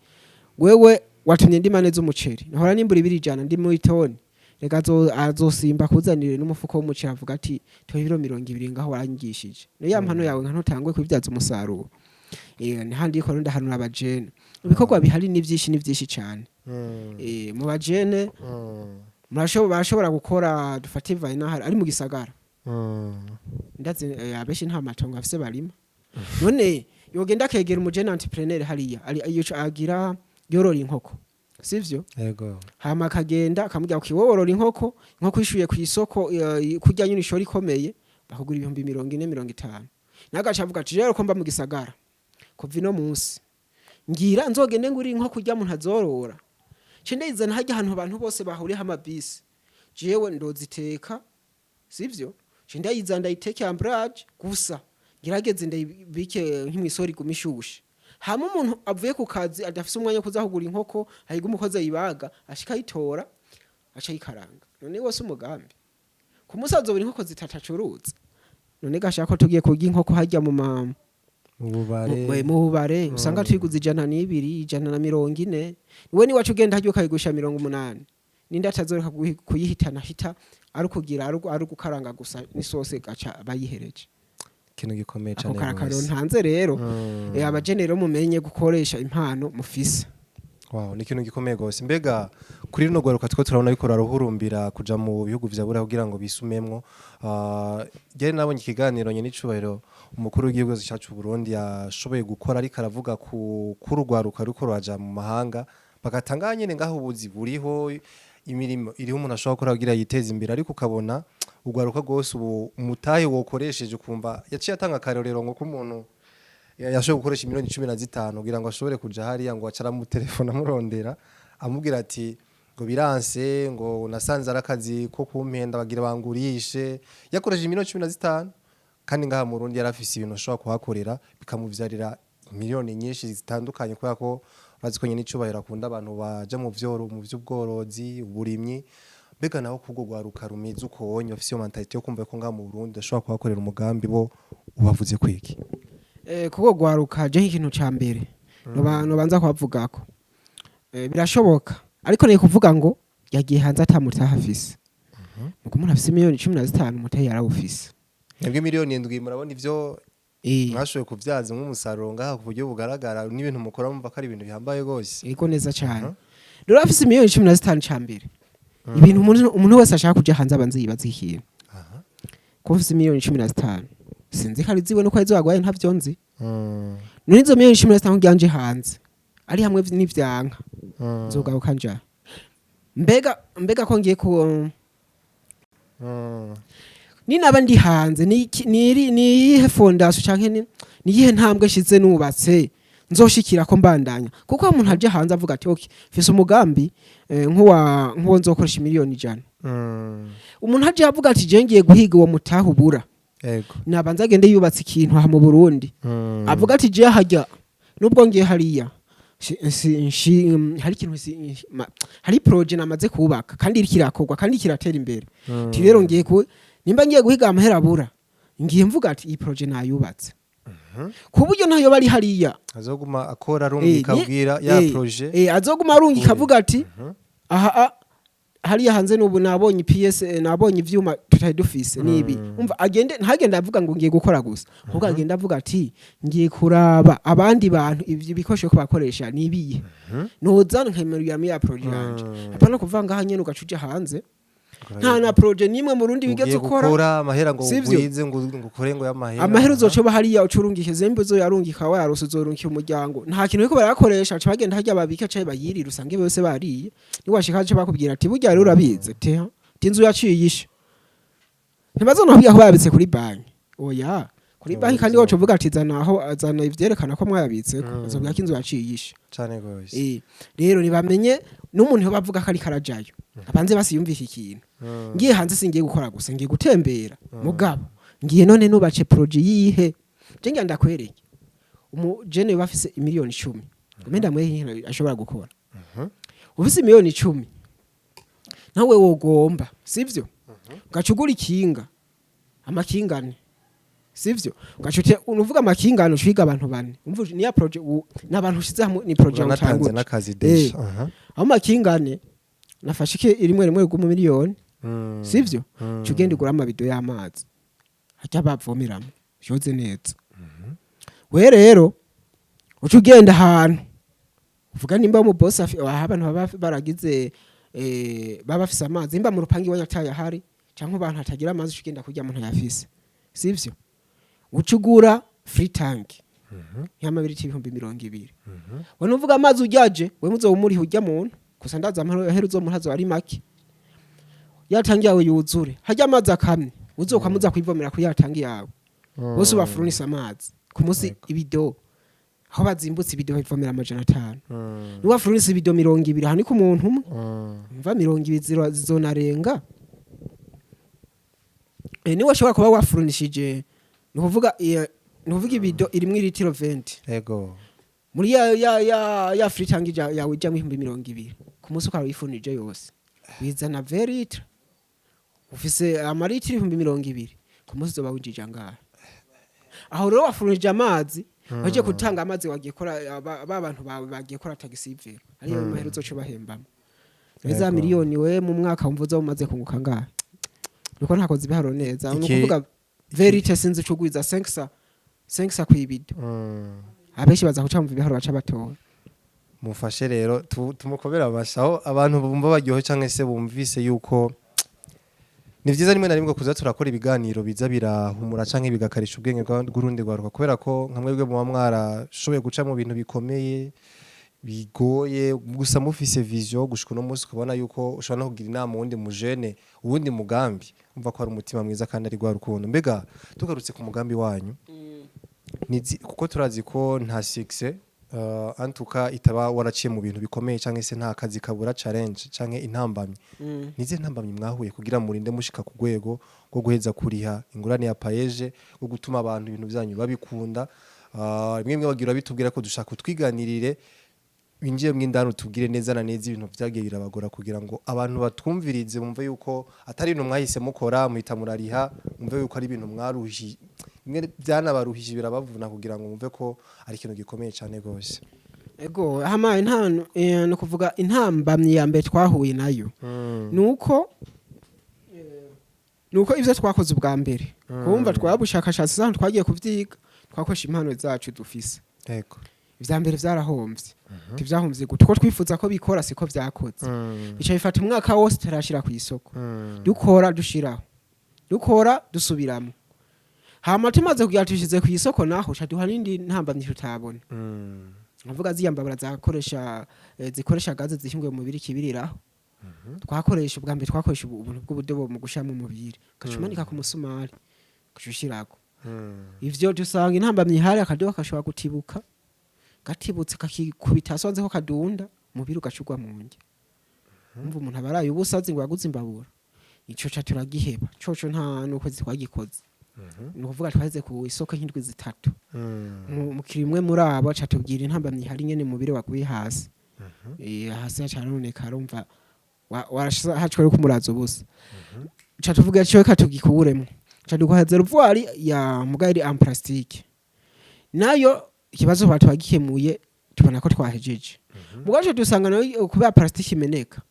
wewe watumye ndima neza umuceri nahora nimbura 200 ndi mu itoni reka azosimba kuzanire n'umufuko w'umuceri avuga ati to ibiro 200 ngaho warangishije no ya mpano yawe nka ntutangwe kwibyaza umusaruro handi ko ndahanura abajene ibikorwa bihari ni byinshi cyane mu bajene bashobora gukora dufative inahari ari mu gisagara ndaze abeshi nta matongo afise barima none yogenda kegera umujene entrepreneur hariya iyo agira yorora inkoko sivyo yego hama akagenda akamubwira uki worora inkoko ishuye ku isoko kurya nyine ishori ikomeye bakugura 40-50 nagaca avuga ati rero ko mba mu gisagara kuva ino munsi ngira nzogende nguri inkoko kurya muntu azorora ndayizana hajya ahantu abantu bose bahuriye amabisi jewe ndoziteka sivyo ndayizana ndayiteke ambrage gusa ngirageze ndayibike nk'imwisori gumishushe hama umuntu avuye ku kazi adafise umwanya wo kuzahugura inkoko ahiga umukozi ayibaga ashika yitora aca yikaranga none wose umugambi ku musazo buri inkoko zitatacuruza none gashaka ko tugiye kurya inkoko hajya mu bubare usanga twiguze 120 140 niwe ni wacu ugenda hajya ukayigusha 180 ninde atazoreka kuyihitana hita ari kugira ari gukaranga gusa n'isose gaca bayihereje kintu gikomeye cyane ako karakaro ntanze rero abagenero mumenye gukoresha impano mufise wow ni kintu gikomeye gose mbega kuri rino gwaruka two turabona biko raruhurumbira kuja mu bihugu vyabura kugira ngo bisumemwo je nabonye ikiganiro nye n'icubahiro umukuru w'igihugu cyacu Burundi yashoboye gukora ariko aravuga ku rugwaruka ruko raja mu mahanga bagatanga nyene ngaho ubuzi buriho imirimo iriho umuntu ashobora gukora kugira yiteze imbere ariko ukabona ugwaruka gose ubu umutahe wokoresheje kumva yaciye atanga karorero ngo kumuntu yashoboye gukoresha miliyoni 15 kugira ngo ashobore kuja hariya ngo acara mu telefone amurondera amubwira ati ngo biranse ngo nasanze arakazi ko kumpenda bagira bangurishe yakoresheje miliyoni 15 kandi ngaha mu Burundi yarafise ibintu ashobora kuhakorera bikamuvyarira miliyoni nyinshi zitandukanye kubera ko baziko nyine icubahira akunda abantu baje mu by'ubworozi uburimyi bega naho kubwo gwaruka rumize uko wonye ofisiyo mentality yo kumva ko ngaha mu Burundi ashobora kuhakorera umugambi bo ubavuze kwiki kubwo gwaruka je ikintu ca mbere no banza kwavugako birashoboka ariko ne kuvuga ngo yagiye hanze atamutaha afise nuko umuntu afise miliyoni 15 mutahe yarawufise Nebwe miliyoni 7 murabona ivyo mwashoboye kuvyaza nk'umusaruro ngaha ku buryo bugaragara n'ibintu mukora mumva ko ari ibintu bihambaye gose ego neza cyane rero afise miliyoni 15 ca mbere ibintu umuntu wese ashaka kuja hanze abanze yibaza ikintu ko afise miliyoni 15 sinzi kari ziwe no kwazo agwaye ntavyo nzi none izo miliyoni 15 nganje hanze ari hamwe n'ivyanka nzogaruka nja mbega ko ngiye ku ni nabandi hanze ni fondation canke ni yihe ntambwe shize nubatse nzoshikira ko mbandanya kuko umuntu aje hanze avuga ati okay fise umugambi nkuwo nzokoresha miliyoni 100 umuntu aje avuga ati je ngiye guhiga uwo mutahubura yego nabanza agende yubatse ikintu ha mu Burundi avuga ati je hajya nubwo ngiye hariya hari ikintu hari projet namaze kubaka kandi kirakorwa kandi kiratera imbere ti rero ngiye nimba ngiye guhiga amahera abura ngiye mvuga ati iyi projet nayubatse ku buryo nayo bari hariya azoguma akora arungika abwira ya projet azoguma arungika avuga ati aha hariya hanze n'ubu nabonye PS nabonye ivyuma tutari dufise nibi umva agende ntagenda avuga ngo ngiye gukora gusa ahubwo agenda avuga ati ngiye kuraba abandi bantu ivyo bikoshe ko bakoresha nibiye nozana nkemerera ya projet yanje apana kuvanga hanyene ugacuja hanze nta na projet nimwe mu Burundi bigeze ukora amahera ngo wize ngo ukore ngo y'amahera amahera uzocoba hariya ucurungike zembe zo yarungika wa yarose uzorungika umuryango nta kintu biko barakoresha aca bagenda hajya babika caye bayirira usange bose bariye ni washika aje bakubwira ati burya rero urabize te tinzu yaciyisha ntibazona aho babitse kuri banki oya kuri banki kandi wacu vuga ati azana ivyerekana ko mwayabitse azobwira ko inzu yaciyisha cyane gose rero nibamenye n'umuntu ho bavuga ko ari karajayo abanze basiyumvisha ikintu ngiye hanze singiye gukora gusa ngiye gutembera mugabo ngiye none nubace projet yihe je ngiye ndakwereke umujene bafise miliyoni 10 umenda mwe ashobora gukora ufise miliyoni 10 nawe wogomba sivyo gacugura ikinga amakingane sivyo gacute unuvuga amakingano ushiga abantu bane umvuje ni ya project nabantu ushize hamwe ni project utanguye nakazi desha aho makingane nafashike rimwe mu miliyoni sivyo cugende gura amabido y'amazi hajya bavomeramo shoze neza we rero ucugenda ahantu uvuga nimba mu boss abantu baragize babafise amazi imba mu rupangi wanyataye hari canke abantu hatagira amazi cugenda kurya muntu yafise sivyo ucugura free tank y'amabiri 220 wana uvuga amazi ujaje we muzo umuri hujya muntu gusa ndaza heruzo murazo ari make yatangiye aho yuzure hajya amazi akamye uzokamuza kwivomera kuri yatangiye yawe bose bafurunisa amazi ku munsi ibido aho bazimbutse ibido bivomera 500 niwa furunisa ibido 200 hani ku muntu umwe mva 200 zizonarenga niwa shobora kuba wafurunishije nukuvuga ibido irimwe litiro 20 yego muri ya free tangi yawe ijya mu 200 ku munsi ukaba wifunije yose bizana verite ufise amaritiro 200 ku munsi zoba winjije ngaha aho rero wafurunije amazi waje gutanga amazi wagiye kora babantu bawe bagiye kora taxi vero ariyo mahero zoce bahembamo za miliyoni we mu mwaka umvuza umaze kunguka ngaha nuko ntakoze ibiharo neza nukuvuga verite sinzi cugwiza 5 kwibido abeshi baza kuca mu biharo baca batora mufashe rero tumukobera abashaho abantu bumva baryohe canke se bumvise yuko ni vyiza rimwe na rimwe kuza turakora ibiganiro biza birahumura canke bigakarisha ubwenge bw'urundi rwaruka kubera ko nkamwebwe mu mwarashoboye guca mu bintu bikomeye bigoye gusa mufise vision gushika no munsi kubona yuko ushobora no kugira inama wundi mujene uwundi mugambi umva ko ari umutima mwiza kandi ari gwa rukundo mbega tugarutse ku mugambi wanyu kuko turazi ko nta success antuka itaba waraciye mu bintu bikomeye canke se nta kazi kabura challenge canke intambamye nize ntambamye mwahuye kugira murinde mushika ku rwego rwo guheza kuriha ingurane ya PAAEJ go gutuma abantu ibintu byanyu babikunda rimwe bagira bitubwira ko dushaka twiganirire binjiye mw'indano tubwire neza na neza ibintu byagiye birabagora kugira ngo abantu batwumvirize bumve yuko atari ibintu mwahise mukora muhita murariha mumve yuko ari ibintu mwaruhi imwe byanabaruhije birabavuna kugira ngo mumve ko ari ikintu gikomeye cyane gose ego hama intano no kuvuga intambamye ya mbere twahuye nayo nuko ivyo twakoze ubwa mbere kumva twabushakashatsi zantu twagiye kuvyiga twakoresha impano zacu dufise ego ivya mbere vyarahomvye tivyahombye gutko twifuza ko bikora siko vyakoze bica bifata umwaka wose tarashira ku isoko dukora dushiraho dukora dusubiramo hama tumaze kugira tushize ku isoko naho caduha nindi ntambamye tutabona avuga ziyambabura zikoresha gaze zishinguye mu mubiri kibiriraho twakoresha ubwa mbere twakoresha ubuntu bw'ubudobo mu gushama mu mubiri kacumanika ku musumari kujushirako ivyo dusanga intambamye hari akadoba kashobora gutibuka gatibutse kakikubita sonze ko kadunda mubiri ugacugwa mu nge umva umuntu abaraye ubusazi ngo yaguze imbabura ico ca turagiheba coco nta nuko twagikoze nukuvuga twaheze ku isoko nk'indwi zitatu mukiri imwe muri abo ca tubwira intambamye hari nyene mubiri waguye hasi hasi hacanoneka arumva hacwe ko murazo busa ca tuvuga cyo katugikuremo ca dukoheza revoir ya mugari en plastique nayo ikibazo batwagikemuye tubona ko twahejeje mugaje dusanga nayo kubera plastique imeneka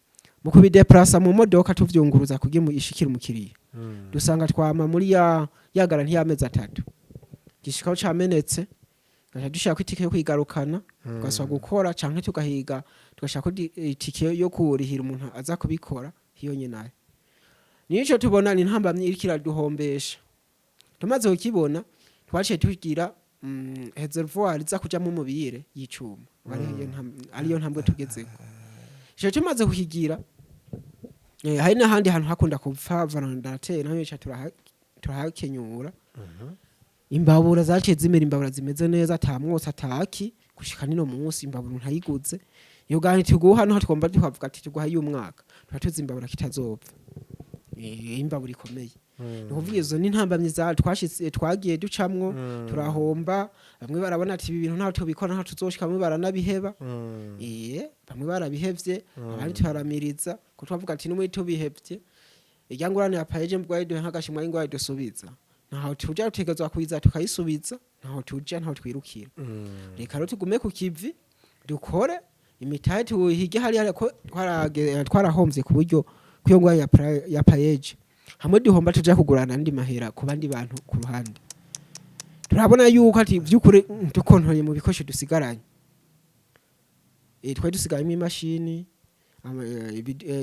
mu kubideplace mu modoka tuvyunguruza kugira mu ishikira umukiriya dusanga twama muri ya garanti y'amezi 3 gishikaho camenetse gacha dushaka itike yo kwigarukana gaswa gukora canke tugahiga tugashaka itike yo kurihira umuntu aza kubikora hiyo nyenaye nico tubona ni ntambamye irikira duhombesha tumaze ukibona twaciye tugira reservoir za kuja mu mubire y'icuma ariyo ntambwe tugezeko ico tumaze kuhigira hari n'ahandi hantu hakunda kupfa vandaratera nayo cha turahakenyura imbabura zaciye zimera imbabura zimeze neza atamwose ataki gushika nino munsi imbabura ntayiguze iyo gani tuguha no twomba tukavuga ati tuguha y'umwaka turatuza imbabura kitazopfa imbabura ikomeye nukuvuga izo ni ntambamye za twashitse twagiye ducamwo turahomba bamwe barabona ati ibi bintu ntaho tubikora ntaho tuzoshika bamwe baranabiheba bamwe barabihevye abandi twaramiriza ko twavuga ati numwe tubihevye iryangurane ya PAAEJ mbwaye duhe nkagashimwa ingwaye dusubiza ntaho tuja tutegezwa kwiza tukayisubiza ntaho tuja ntaho twirukira reka rero tugume ku kivi dukore imitahe tuhige hari ko twarahomvye ku buryo kwiyongwa ya PAAEJ hamwe duhomba tuja kugurana andi mahera ku bandi bantu ku ruhande turabona yuko ati vyukuri dukontoye mu bikoresho dusigaranye twari dusigaranye imashini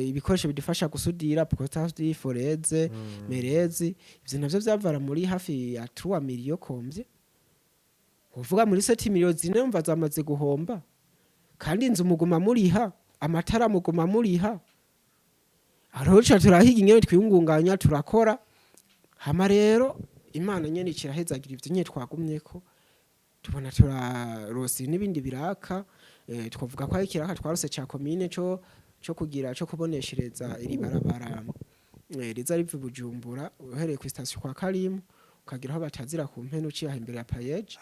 ibikoresho bidufasha gusudira potasse foreze merezi ivyo navyo vyavara muri hafi ya 3 miliyo komvye uvuga muri 7 miliyo zine umva zamaze guhomba kandi inzu muguma muriha amatara muguma muriha aroca turahiga ingene twiyungunganya turakora hama rero imana nyene ikirahezagira ivyo nyene twagumyeko tubona turarosi n'ibindi biraka twavuga ko ari kiraka twarose ca commune cyo kugira cyo kuboneshereza iri barabara riza riva Bujumbura uhereye ku station kwa Karimu ukagira aho batazira ku mpeno uciye imbere ya PAAEJ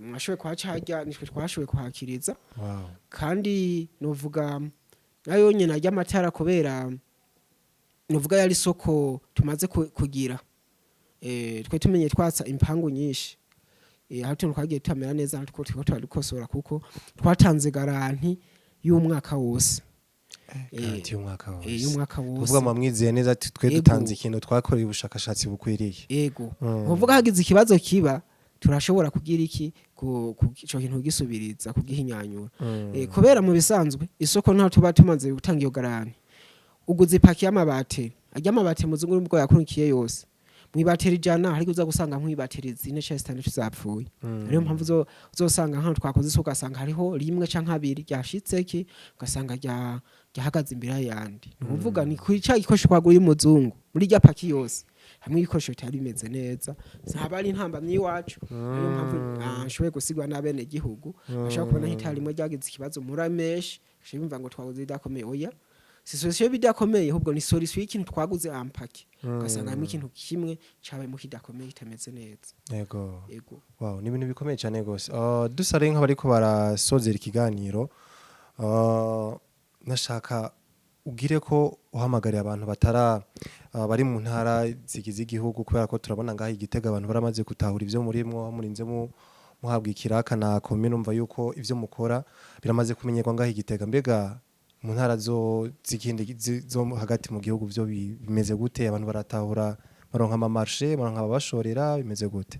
mwashowe kwacarya nitwe twashowe kuhakiriza kandi novuga nayo nyene ajya amatara kubera novuga yari soko tumaze kugira twe tumenye twatsa impangu nyinshi aho tuntu twagiye tutamera neza ariko twakosora kuko twatanze garanti y'umwaka wose garanti y'umwaka wose y'umwaka wose uvuga mwamwizeye neza twe dutanze ikintu twakoreye ubushakashatsi bukwiriye yego uvuga hagize ikibazo kiba turashobora kugira iki ico kintu gisubiriza kugihinyanyura kubera mu bisanzwe isoko nta tuba tumaze gutanga iyo garanti uguze ipaki y'amabate ajya amabate muzungu n'ubwo yakurikiye yose mwibateri jana hari kuza gusanga mwibateri zine cha standard zapfuye ariyo mpamvu uzosanga nka twakoze isoko gasanga hariho rimwe canke abiri ryashitseki ugasanga ryahagaze imbere yandi uvuga ni kwica gikoresho kwagura y'umuzungu muri rya paki yose hamwe ibikoresho bitari bimeze neza ntaba ari intambamyi iwacu ariyo mpamvu nshoboye gusigwa n'abene gihugu bashaka kubona hitari rimwe ryagize ikibazo murameshi bimva ngo twaguze idakomeye oya si solution bidakomeye ahubwo ni solution y'ikintu twaguze ampaki ugasanga harimo ikintu kimwe cabaye mu kidakomeye kitameze neza yego wow ni ibintu bikomeye cyane gose dusare nk'abariko barasozera ikiganiro nashaka ugire ko uhamagariye abantu bari mu ntara zigize igihugu kubera ko turabona ngaho Igitega abantu baramaze gutahura ivyo murimwo murinze muhabwa ikiraka na commune umva yuko ivyo mukora biramaze kumenyerwa ngaho Igitega mbega mu ntara zikindi zo hagati mu gihugu byo bimeze gute abantu baratahura baronka ama marché baronka abashorera bimeze gute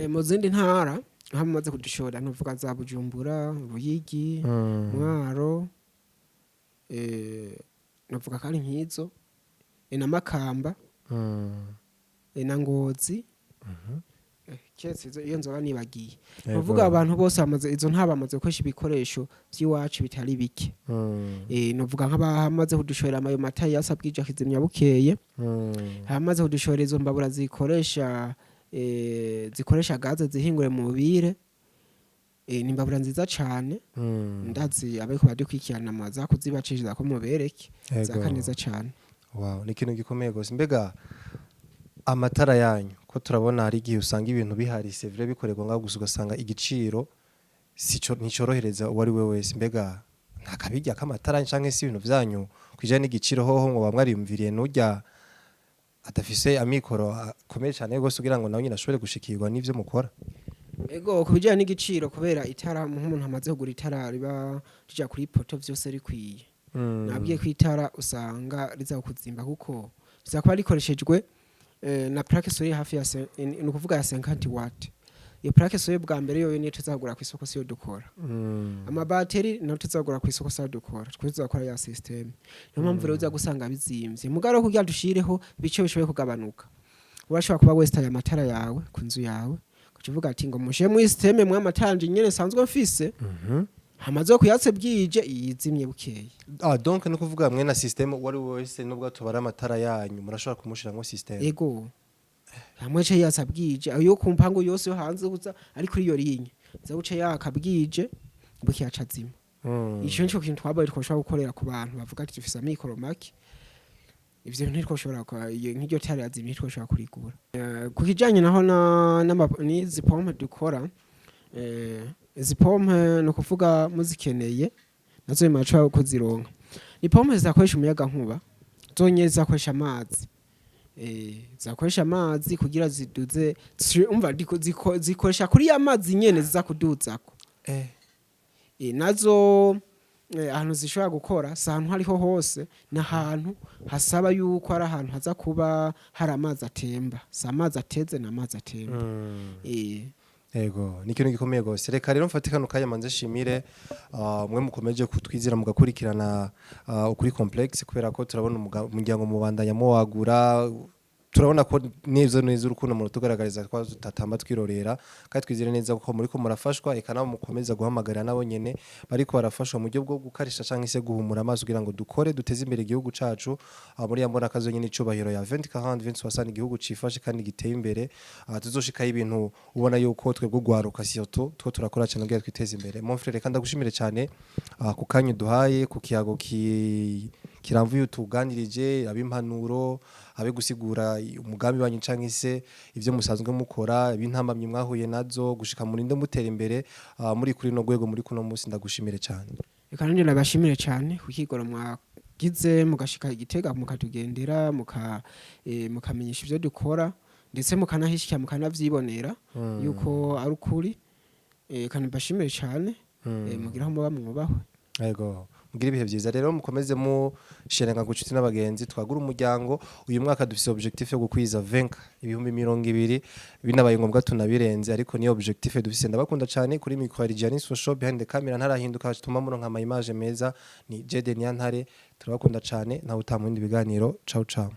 mu zindi ntara hamaze kudushora nuvuga za Bujumbura Ruyigi Mwaro nuvuga kari nkizo na Makamba na Ngozi cyese iyo nzoba nibagiye nuvuga abantu bose bamaze izo ntabamaze gukoresha ibikoresho by'iwacu bitari bike nuvuga nk'abamaze kudushorera amayo mata yasabwije akizimya bukeye hamaze kudushorera izo mbabura zikoresha gaze zihingure mu bire ni mbabura nziza cyane ndazi abayiko badukwikirana amaza kuzibacishiriza ko mubereke zakaneza cyane wow ni ikintu gikomeye gose mbega amatara yanyu ko turabona hari igihe usanga ibintu bihari c'est vrai bikorerwa ngaho gusa ugasanga igiciro nicorohereza uwari we wese mbega ntakabijya kamatara canke si ibintu vyanyu kwije n'igiciro hoho ngo bamwariyumviriye nujya adafise amikoro akomeye cyane gose kugira ngo nawe nyine ashobore gushikirwa n'ivyo mukora ego kubijyana n'igiciro kubera itara umuntu amaze kugura itara riba rija kuri poto vyose rikwiye nabwiye ku itara usanga riza kuzimba kuko rizakuba rikoreshejwe na plaque solaire hafi ya ni kuvuga ya 50 watt iyo plaque solaire bwa mbere yo niyo tuzagura ku isoko siyo dukora amabateri nayo tuzagura ku isoko siyo dukora twizakora ya system niyo mpamvu rero uza gusanga bizimvye mugaro kugira dushireho bice bishoboye kugabanuka urashobora kuba westa ya matara yawe ku nzu yawe kuvuga ati ngo mushe mu system mwa matanje nyene sanzwe mfise hamaze kuyatse bwije yizimye bukeye donc no kuvuga mwe na system wari wese nubwo tubara amatara yanyu murashobora kumushira ngo system ego hamwe cyo yasabwije ayo kumpango yose yo hanze kuza ari kuri iyo linye za uce yakabwije bukiyacazima ico nico kintu twabaye twoshobora gukorera ku bantu bavuga ati dufise amikoro make ivyo ntitwoshobora nk'iryo tare yazimye twoshobora kurigura kukijanye naho ni zipompe dukora izi pompe no kuvuga muzikeneye nazo imacha kuzironka ni pompe zakoresha umuyaga nkuba zonye zakoresha amazi zakoresha amazi kugira ziduze umva zikoresha kuri amazi nyene zizakuduzako nazo ahantu zishobora gukora sahantu hariho hose na hantu hasaba yuko ari ahantu haza kuba hari amazi atemba sa amazi ateze na amazi atemba Ego ni ikintu gikomeye gose reka rero mfatikano kaya manze shimire mwe mukomeje kutwizira mugakurikirana ukuri complex kubera ko turabona umuryango mubandanya mo wagura turabona ko neza neza urukundo mu tugaragariza ko tutatamba twirorera kandi twizere neza ko muri ko murafashwa eka nabo mukomeza guhamagara nabo nyene bariko barafashwa mu buryo bwo gukarisha canke se guhumura amaso kugira ngo dukore duteze imbere igihugu cacu muri yambona kazo nyene icubahiro ya 2040 2060 igihugu cifashe kandi giteye imbere tuzoshikaho ibintu ubona yuko twebwe gwaruka siyoto two turakora cyane kugira twiteze imbere mon frère kandi ndagushimire cyane ku kanyu duhaye ku kiyago kiramvuye utuganirije abimpanuro abe gusigura umugambi wanyu canke se ivyo musanzwe mukora ibintamamye mwahuye nazo gushika murinde mutera imbere muri kuri no gwego muri kuno munsi ndagushimire cyane reka nanje nabashimire cyane kukigora mwagize mugashika igitega mukatugendera mukamenyesha ivyo dukora ndetse mukanahishikira mukanavyibonera yuko ari ukuri kandi bashimire cyane mugiraho muba mwubahwe yego mugira ibihe byiza rero mukomeze mu sherenga gucuti n'abagenzi twagura umuryango uyu mwaka dufise objectif yo gukwiza 20 ibihumbi 200 binabaye ngombwa tunabirenze ariko niyo objectif dufise ndabakunda cyane kuri micro Janis for shop behind the camera ntarahinduka tuma muronka ama image meza ni Jede Nyantare turabakunda cyane nawe utamwindi biganiro ciao ciao